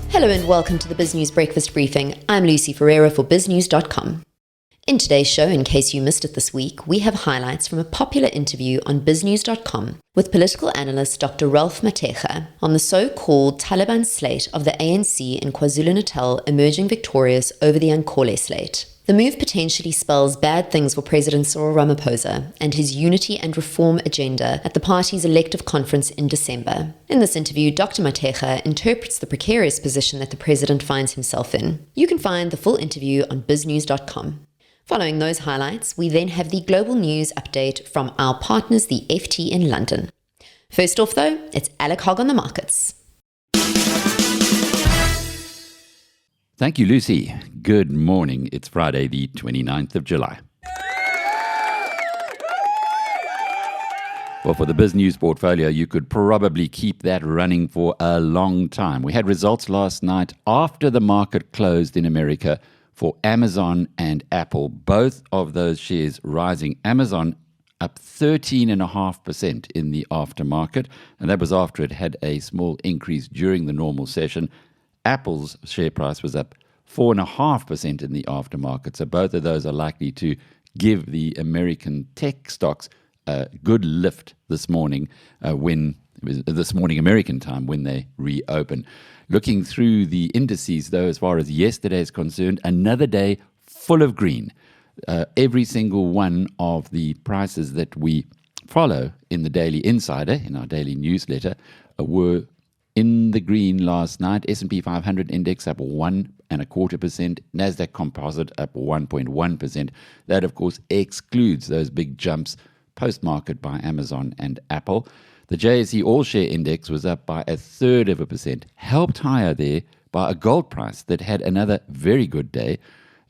Hello and welcome to the BizNews Breakfast Briefing. I'm Lucy Ferreira for biznews.com. In today's show, in case you missed it this week, we have highlights from a popular interview on biznews.com with political analyst Dr. Ralph Mateja on the so-called Taliban slate of the ANC in KwaZulu-Natal emerging victorious over the Ankole slate. The move potentially spells bad things for President Cyril Ramaphosa and his unity and reform agenda at the party's elective conference in December. In this interview, Dr. Mateja interprets the precarious position that the president finds himself in. You can find the full interview on biznews.com. Following those highlights, we then have the global news update from our partners, the FT in London. First off, though, it's Alec Hogg on the markets. Thank you, Lucy. Good morning. It's Friday, the 29th of July. Well, for the BizNews portfolio, you could probably keep that running for a long time. We had results last night after the market closed in America for Amazon and Apple, both of those shares rising. Amazon up 13.5% in the aftermarket, and that was after it had a small increase during the normal session. Apple's share price was up 4.5% in the aftermarket. So both of those are likely to give the American tech stocks a good lift this morning, this morning American time when they reopen. Looking through the indices, though, as far as yesterday is concerned, another day full of green. Every single one of the prices that we follow in the Daily Insider, in our daily newsletter, were in the green last night. S&P 500 index up 1.25%, Nasdaq Composite up 1.1%. That, of course, excludes those big jumps post-market by Amazon and Apple. The JSE All-Share Index was up by 0.33%, helped higher there by a gold price that had another very good day.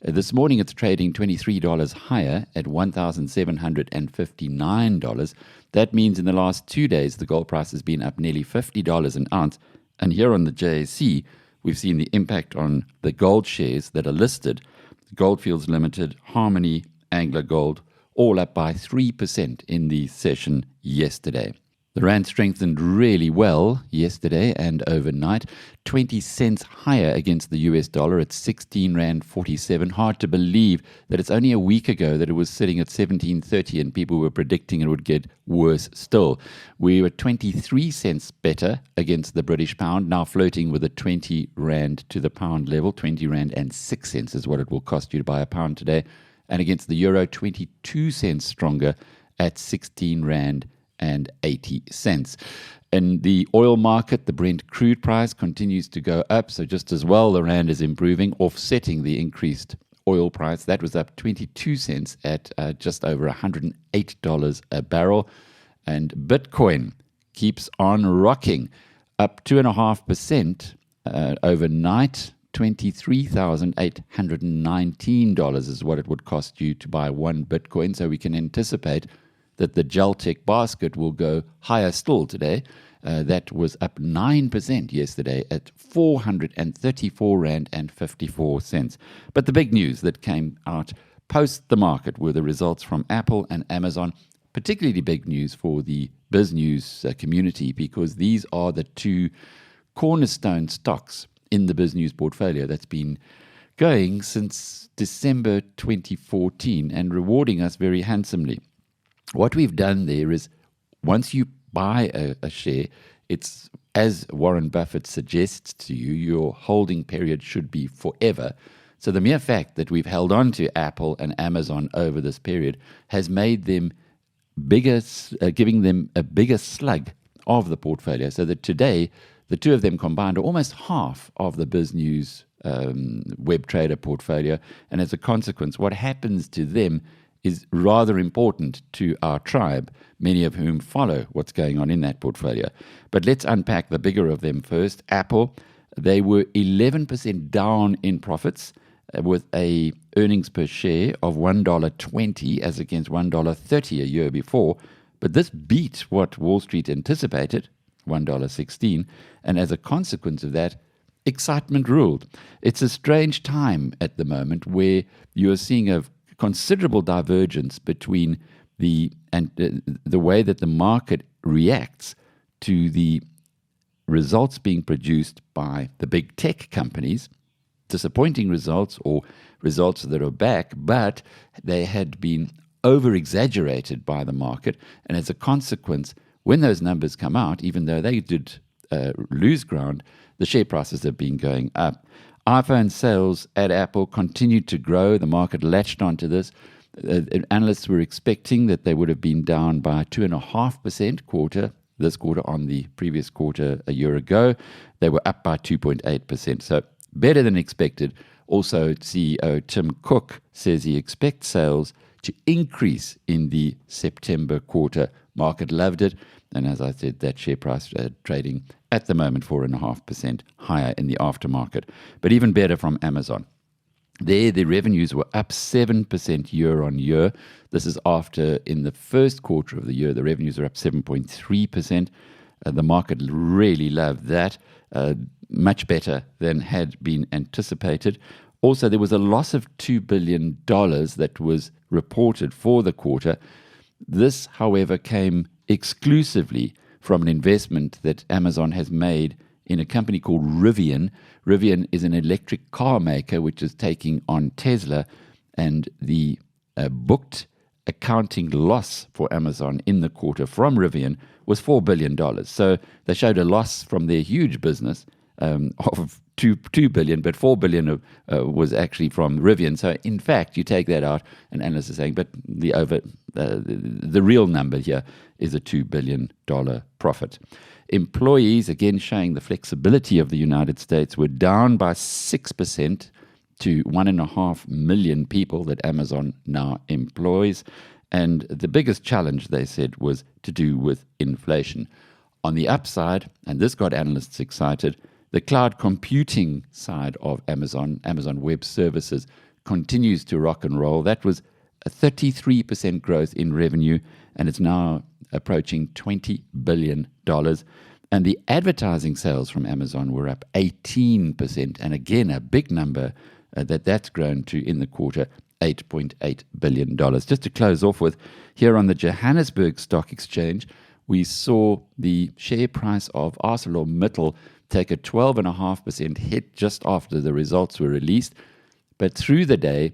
This morning it's trading $23 higher at $1,759. That means in the last 2 days the gold price has been up nearly $50 an ounce. And here on the JSE, we've seen the impact on the gold shares that are listed. Goldfields Limited, Harmony, Anglo Gold, all up by 3% in the session yesterday. The rand strengthened really well yesterday and overnight, 20 cents higher against the US dollar at 16 rand 47. Hard to believe that it's only a week ago that it was sitting at 17.30 and people were predicting it would get worse still. We were 23 cents better against the British pound, now floating with a 20 rand to the pound level. 20 rand and 6 cents is what it will cost you to buy a pound today. And against the euro, 22 cents stronger at 16 rand and 80 cents. In the oil market, the Brent crude price continues to go up, so just as well the rand is improving, offsetting the increased oil price. That was up 22 cents at just over $108 a barrel. And Bitcoin keeps on rocking, up 2.5% overnight. $23,819 is what it would cost you to buy one Bitcoin, so we can anticipate that the Geltec basket will go higher still today. That was up 9% yesterday at 434 rand and 54 cents. But the big news that came out post the market were the results from Apple and Amazon, particularly big news for the BizNews community, because these are the two cornerstone stocks in the BizNews portfolio that's been going since December 2014 and rewarding us very handsomely. What we've done there is, once you buy a share, it's, as Warren Buffett suggests to you, your holding period should be forever. So the mere fact that we've held on to Apple and Amazon over this period has made them bigger, giving them a bigger slug of the portfolio, so that today the two of them combined are almost half of the BizNews web trader portfolio. And as a consequence, what happens to them is rather important to our tribe, many of whom follow what's going on in that portfolio. But let's unpack the bigger of them first. Apple, they were 11% down in profits with a earnings per share of $1.20 as against $1.30 a year before. But this beat what Wall Street anticipated, $1.16, and as a consequence of that, excitement ruled. It's a strange time at the moment where you are seeing a considerable divergence between the way that the market reacts to the results being produced by the big tech companies, disappointing results or results that are back, but they had been over-exaggerated by the market. And as a consequence, when those numbers come out, even though they did lose ground, the share prices have been going up. iPhone sales at Apple continued to grow. The market latched onto this. Analysts were expecting that they would have been down by 2.5% this quarter on the previous quarter a year ago. They were up by 2.8%. So better than expected. Also, CEO Tim Cook says he expects sales to increase in the September quarter. Market loved it. And as I said, that share price trading at the moment 4.5% higher in the aftermarket. But even better from Amazon. There, the revenues were up 7% year on year. This is after, in the first quarter of the year, the revenues are up 7.3%. The market really loved that, much better than had been anticipated. Also, there was a loss of $2 billion that was reported for the quarter. This, however, came exclusively from an investment that Amazon has made in a company called Rivian. Rivian is an electric car maker which is taking on Tesla, and the booked accounting loss for Amazon in the quarter from Rivian was $4 billion. So they showed a loss from their huge business of $2 billion, but $4 billion was actually from Rivian. So in fact, you take that out, and analysts are saying, but the real number here is a $2 billion profit. Employees, again showing the flexibility of the United States, were down by 6% to 1.5 million people that Amazon now employs. And the biggest challenge, they said, was to do with inflation. On the upside, and this got analysts excited, the cloud computing side of Amazon Web Services, continues to rock and roll. That was a 33% growth in revenue, and it's now approaching $20 billion. And the advertising sales from Amazon were up 18%. And again, a big number that's grown to, in the quarter, $8.8 billion. Just to close off with, here on the Johannesburg Stock Exchange, we saw the share price of ArcelorMittal take a 12.5% hit just after the results were released. But through the day,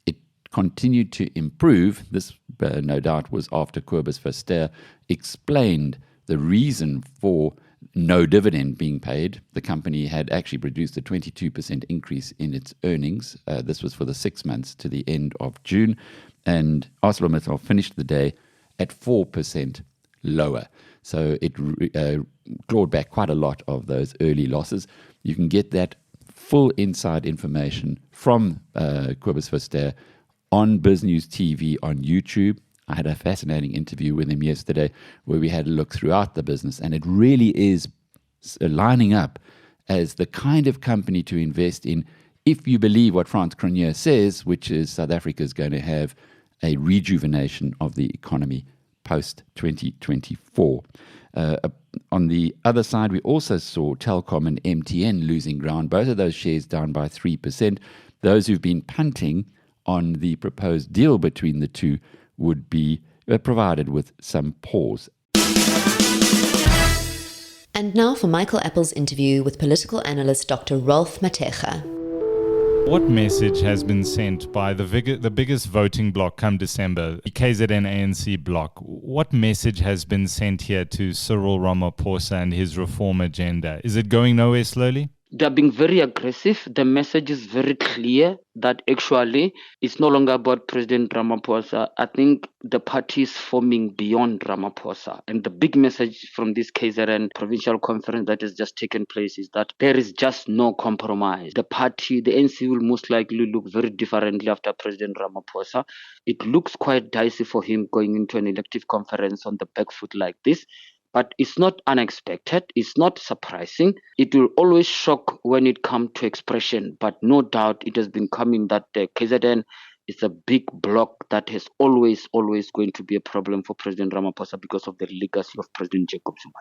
it continued to improve. This, no doubt, was after Cobus Verster explained the reason for no dividend being paid. The company had actually produced a 22% increase in its earnings. This was for the 6 months to the end of June. And ArcelorMittal finished the day at 4% lower. So it clawed back quite a lot of those early losses. You can get that full inside information from Cobus Verster on BizNews TV on YouTube. I had a fascinating interview with him yesterday where we had a look throughout the business, and it really is lining up as the kind of company to invest in if you believe what Frans Cronje says, which is South Africa is going to have a rejuvenation of the economy post-2024. On the other side, we also saw Telkom and MTN losing ground, both of those shares down by 3%. Those who've been punting on the proposed deal between the two would be provided with some pause. And now for Michael Apple's interview with political analyst Dr. Rolf Mateja. What message has been sent by the biggest voting bloc come December, the KZN ANC bloc? What message has been sent here to Cyril Ramaphosa and his reform agenda? Is it going nowhere slowly? They're being very aggressive. The message is very clear that actually it's no longer about President Ramaphosa. I think the party is forming beyond Ramaphosa. And the big message from this KZN provincial conference that has just taken place is that there is just no compromise. The party, the ANC, will most likely look very differently after President Ramaphosa. It looks quite dicey for him going into an elective conference on the back foot like this. But it's not unexpected. It's not surprising. It will always shock when it comes to expression. But no doubt it has been coming that the KZN is a big bloc that has always going to be a problem for President Ramaphosa because of the legacy of President Jacob Zuma.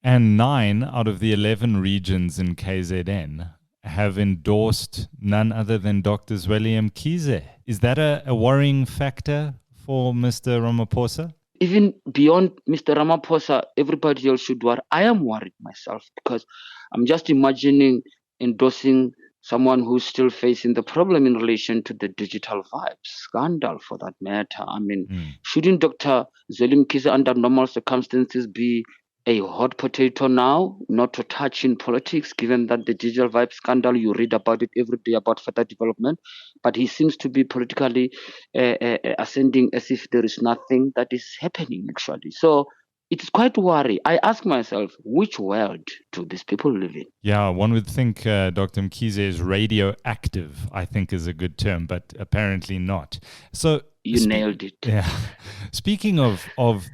And 9 out of the 11 regions in KZN have endorsed none other than Dr. Zweli Mkhize. Is that a worrying factor for Mr. Ramaphosa? Even beyond Mr. Ramaphosa, everybody else should worry. I am worried myself because I'm just imagining endorsing someone who's still facing the problem in relation to the digital vibes scandal, for that matter. I mean, shouldn't Dr. Zelim Kisa under normal circumstances be a hot potato now, not to touch in politics, given that the digital vibe scandal, you read about it every day about further development, but he seems to be politically ascending as if there is nothing that is happening, actually. So it's quite worrying. I ask myself, which world do these people live in? Yeah, one would think Dr. Mkhize is radioactive, I think is a good term, but apparently not. So you nailed it. Yeah. Speaking of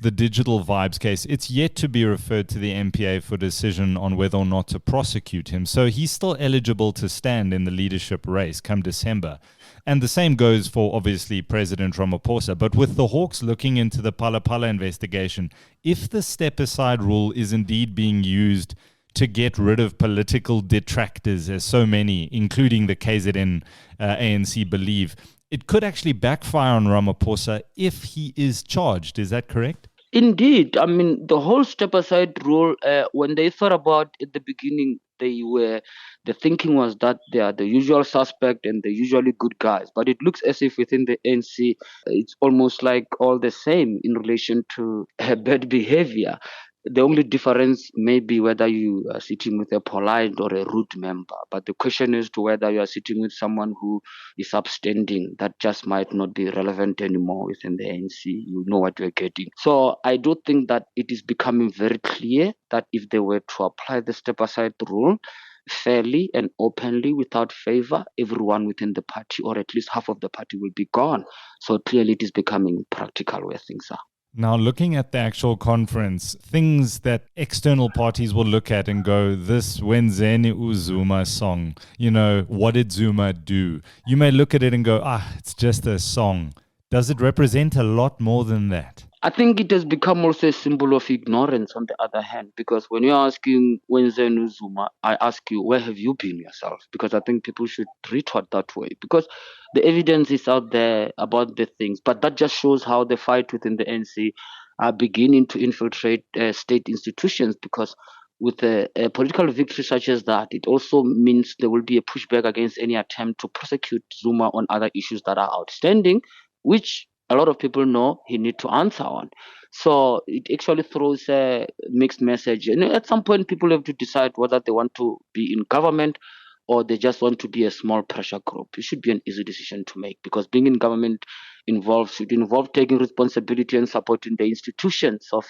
the digital vibes case, it's yet to be referred to the MPA for decision on whether or not to prosecute him. So he's still eligible to stand in the leadership race come December. And the same goes for, obviously, President Ramaphosa. But with the Hawks looking into the Phala Phala investigation, if the step-aside rule is indeed being used to get rid of political detractors, as so many, including the KZN ANC, believe, it could actually backfire on Ramaphosa if he is charged. Is that correct? Indeed. I mean, the whole step-aside rule, when they thought about at the beginning, the thinking was that they are the usual suspect and the usually good guys. But it looks as if within the ANC, it's almost like all the same in relation to bad behavior. The only difference may be whether you are sitting with a polite or a rude member. But the question is to whether you are sitting with someone who is upstanding. That just might not be relevant anymore within the ANC. You know what you're getting. So I do think that it is becoming very clear that if they were to apply the step-aside rule fairly and openly without favor, everyone within the party, or at least half of the party, will be gone. So clearly it is becoming practical where things are. Now, looking at the actual conference, things that external parties will look at and go, this Wenzeni uZuma song, what did Zuma do? You may look at it and go, it's just a song. Does it represent a lot more than that? I think it has become also a symbol of ignorance on the other hand, because when you're asking Wenzeni Zuma, I ask you, where have you been yourself? Because I think people should retort that way, because the evidence is out there about the things, but that just shows how the fight within the ANC are beginning to infiltrate state institutions, because with a political victory such as that, it also means there will be a pushback against any attempt to prosecute Zuma on other issues that are outstanding, which a lot of people know he needs to answer on. So it actually throws a mixed message. And at some point, people have to decide whether they want to be in government or they just want to be a small pressure group. It should be an easy decision to make, because being in government should involve taking responsibility and supporting the institutions of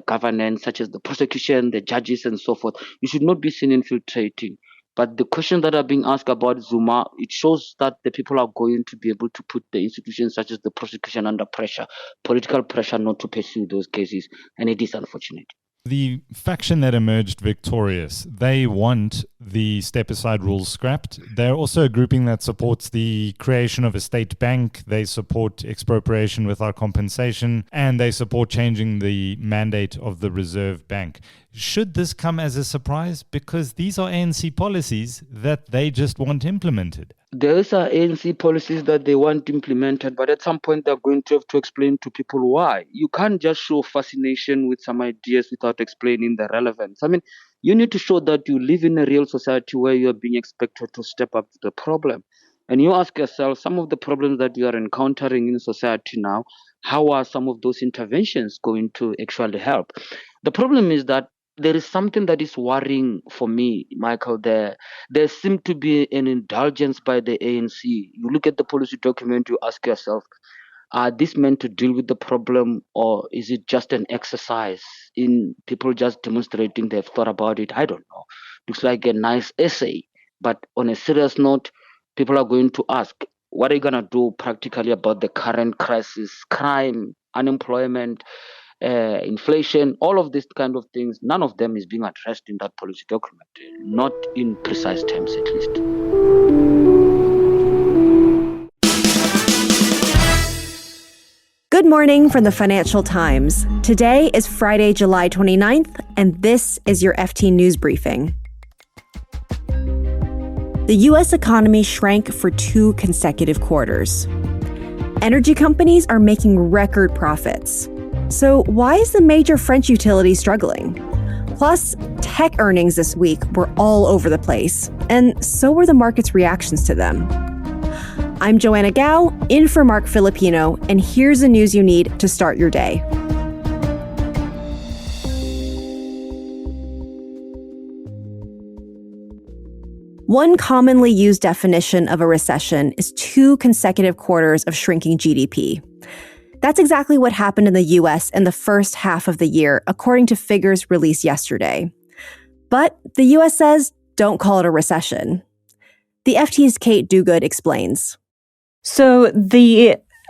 governance, such as the prosecution, the judges, and so forth. You should not be seen infiltrating. But the questions that are being asked about Zuma, it shows that the people are going to be able to put the institutions such as the prosecution under pressure, political pressure not to pursue those cases. And it is unfortunate. The faction that emerged victorious, they want the step-aside rules scrapped. They're also a grouping that supports the creation of a state bank. They support expropriation without compensation, and they support changing the mandate of the Reserve Bank. Should this come as a surprise? Because these are ANC policies that they just want implemented. Those are ANC policies that they want implemented, but at some point they're going to have to explain to people why. You can't just show fascination with some ideas without explaining the relevance. I mean, you need to show that you live in a real society where you're being expected to step up to the problem. And you ask yourself, some of the problems that you are encountering in society now, how are some of those interventions going to actually help? The problem is that there is something that is worrying for me, Michael. There seems to be an indulgence by the ANC. You look at the policy document, you ask yourself, are these meant to deal with the problem, or is it just an exercise in people just demonstrating they've thought about it? I don't know. Looks like a nice essay. But on a serious note, people are going to ask, what are you going to do practically about the current crisis, crime, unemployment, inflation, all of these kind of things? None of them is being addressed in that policy document, not in precise terms at least. Good morning from the Financial Times. Today is Friday, July 29th, and this is your FT News Briefing. The U.S. economy shrank for 2 consecutive quarters. Energy companies are making record profits. So why is the major French utility struggling? Plus, tech earnings this week were all over the place, and so were the market's reactions to them. I'm Joanna Gao, in for Mark Filipino, and here's the news you need to start your day. One commonly used definition of a recession is 2 consecutive quarters of shrinking GDP. That's exactly what happened in the US in the first half of the year, according to figures released yesterday. But the US says, don't call it a recession. The FT's Kate Duguid explains. So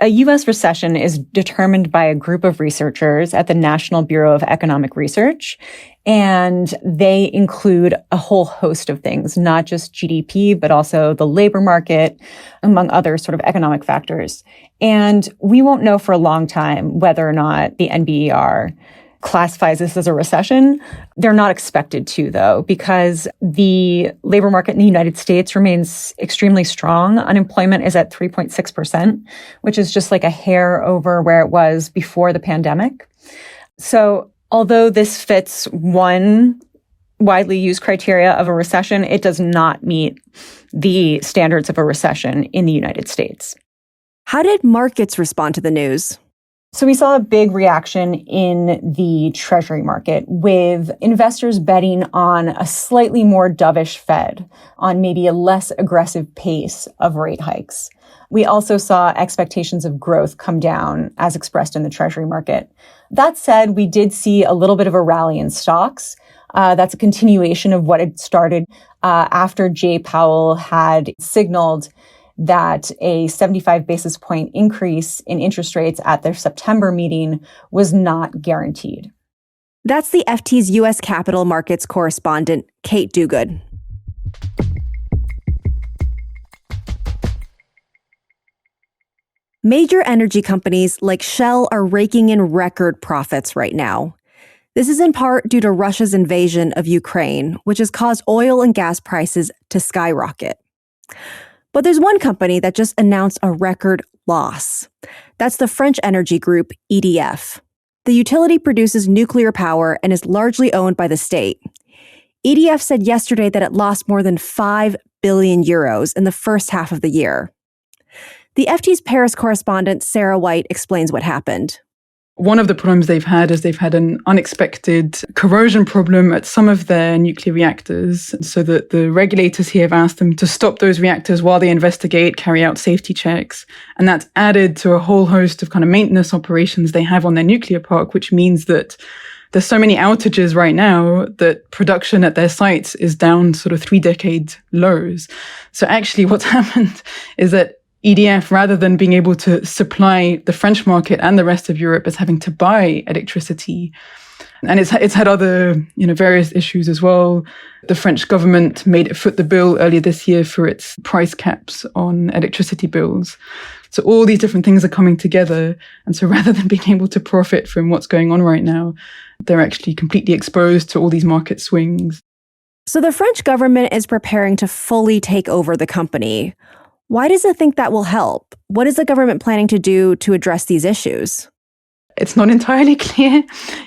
a U.S. recession is determined by a group of researchers at the National Bureau of Economic Research, and they include a whole host of things, not just GDP, but also the labor market, among other sort of economic factors. And we won't know for a long time whether or not the NBER classifies this as a recession. They're not expected to, though, because the labor market in the United States remains extremely strong. Unemployment is at 3.6%, which is just like a hair over where it was before the pandemic. So although this fits one widely used criteria of a recession, it does not meet the standards of a recession in the United States. How did markets respond to the news? So we saw a big reaction in the Treasury market, with investors betting on a slightly more dovish Fed, on maybe a less aggressive pace of rate hikes. We also saw expectations of growth come down as expressed in the Treasury market. That said, we did see a little bit of a rally in stocks. That's a continuation of what had started after Jay Powell had signaled that a 75 basis point increase in interest rates at their September meeting was not guaranteed. That's the FT's U.S. capital markets correspondent, Kate Duguid. Major energy companies like Shell are raking in record profits right now. This is in part due to Russia's invasion of Ukraine, which has caused oil and gas prices to skyrocket. But there's one company that just announced a record loss. That's the French energy group EDF. The utility produces nuclear power and is largely owned by the state. EDF said yesterday that it lost more than 5 billion euros in the first half of the year. The FT's Paris correspondent Sarah White explains what happened. One of the problems they've had is they've had an unexpected corrosion problem at some of their nuclear reactors, so that the regulators here have asked them to stop those reactors while they investigate, carry out safety checks. And that's added to a whole host of kind of maintenance operations they have on their nuclear park, which means that there's so many outages right now that production at their sites is down sort of 3-decade lows. So actually what's happened is that EDF, rather than being able to supply the French market and the rest of Europe, is having to buy electricity. And it's had other, various issues as well. The French government made it foot the bill earlier this year for its price caps on electricity bills. So all these different things are coming together. And so rather than being able to profit from what's going on right now, they're actually completely exposed to all these market swings. So the French government is preparing to fully take over the company. Why does it think that will help? What is the government planning to do to address these issues? It's not entirely clear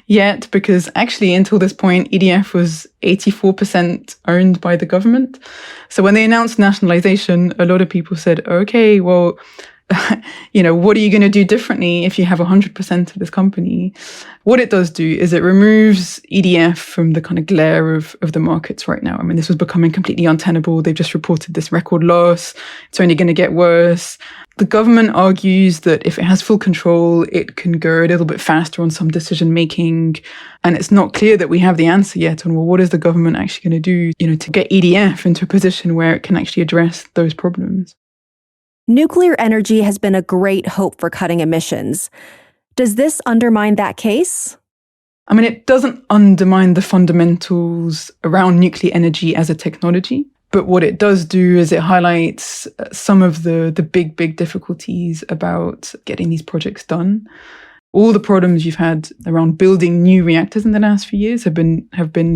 yet, because actually until this point, EDF was 84% owned by the government. So when they announced nationalization, a lot of people said, okay, well, what are you going to do differently if you have 100% of this company? What it does do is it removes EDF from the kind of glare of the markets right now. I mean, this was becoming completely untenable. They've just reported this record loss. It's only going to get worse. The government argues that if it has full control, it can go a little bit faster on some decision making. And it's not clear that we have the answer yet on, well, what is the government actually going to do, to get EDF into a position where it can actually address those problems? Nuclear energy has been a great hope for cutting emissions. Does this undermine that case? I mean, it doesn't undermine the fundamentals around nuclear energy as a technology. But what it does do is it highlights some of the big difficulties about getting these projects done. All the problems you've had around building new reactors in the last few years have been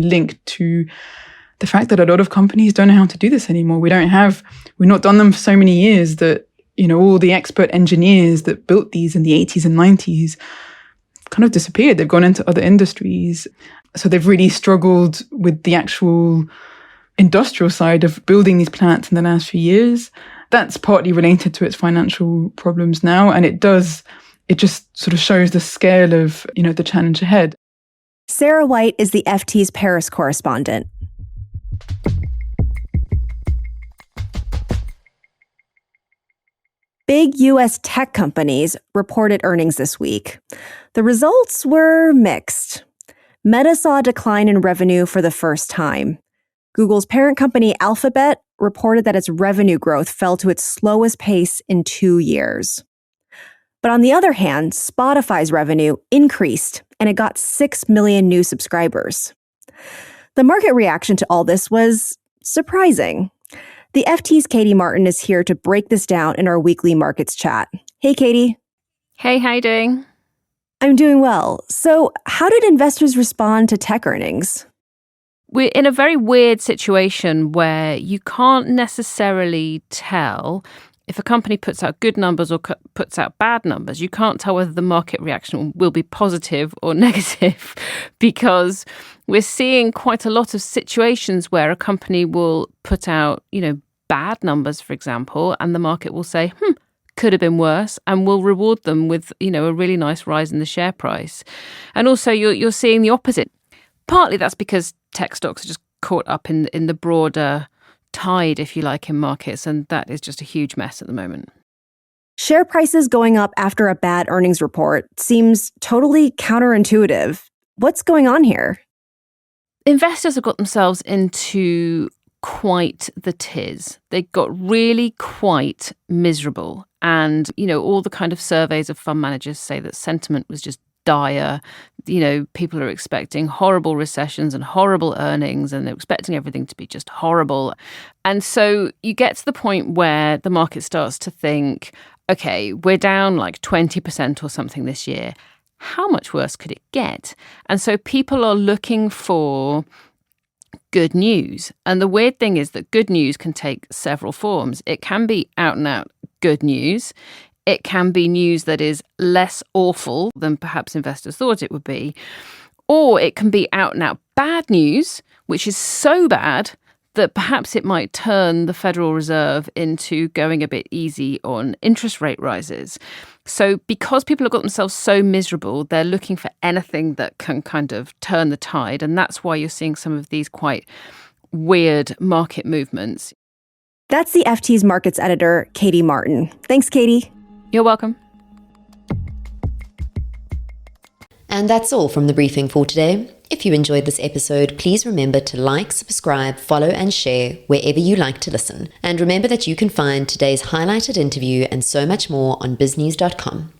linked to the fact that a lot of companies don't know how to do this anymore. We've not done them for so many years that, all the expert engineers that built these in the 80s and 90s, kind of disappeared. They've gone into other industries. So they've really struggled with the actual industrial side of building these plants in the last few years. That's partly related to its financial problems now. And it just sort of shows the scale of, the challenge ahead. Sarah White is the FT's Paris correspondent. Big U.S. tech companies reported earnings this week. The results were mixed. Meta saw a decline in revenue for the first time. Google's parent company Alphabet reported that its revenue growth fell to its slowest pace in 2 years. But on the other hand, Spotify's revenue increased and it got 6 million new subscribers. The market reaction to all this was surprising. The FT's Katie Martin is here to break this down in our weekly markets chat. Hey, Katie. Hey, how you doing? I'm doing well. So how did investors respond to tech earnings? We're in a very weird situation where you can't necessarily tell if a company puts out good numbers or puts out bad numbers. You can't tell whether the market reaction will be positive or negative because we're seeing quite a lot of situations where a company will put out, bad numbers, for example, and the market will say, could have been worse, and will reward them with, a really nice rise in the share price. And also you're seeing the opposite. Partly that's because tech stocks are just caught up in the broader tide, if you like, in markets, and that is just a huge mess at the moment. Share prices going up after a bad earnings report seems totally counterintuitive. What's going on here? Investors have got themselves into quite the tiz. They got really quite miserable. And, all the kind of surveys of fund managers say that sentiment was just dire. People are expecting horrible recessions and horrible earnings, and they're expecting everything to be just horrible. And so you get to the point where the market starts to think, okay, we're down like 20% or something this year. How much worse could it get? And so people are looking for good news. And the weird thing is that good news can take several forms. It can be out and out good news. It can be news that is less awful than perhaps investors thought it would be. Or it can be out and out bad news, which is so bad that perhaps it might turn the Federal Reserve into going a bit easy on interest rate rises. So because people have got themselves so miserable, they're looking for anything that can kind of turn the tide. And that's why you're seeing some of these quite weird market movements. That's the FT's markets editor, Katie Martin. Thanks, Katie. You're welcome. And that's all from the briefing for today. If you enjoyed this episode, please remember to like, subscribe, follow, and share wherever you like to listen. And remember that you can find today's highlighted interview and so much more on biznews.com.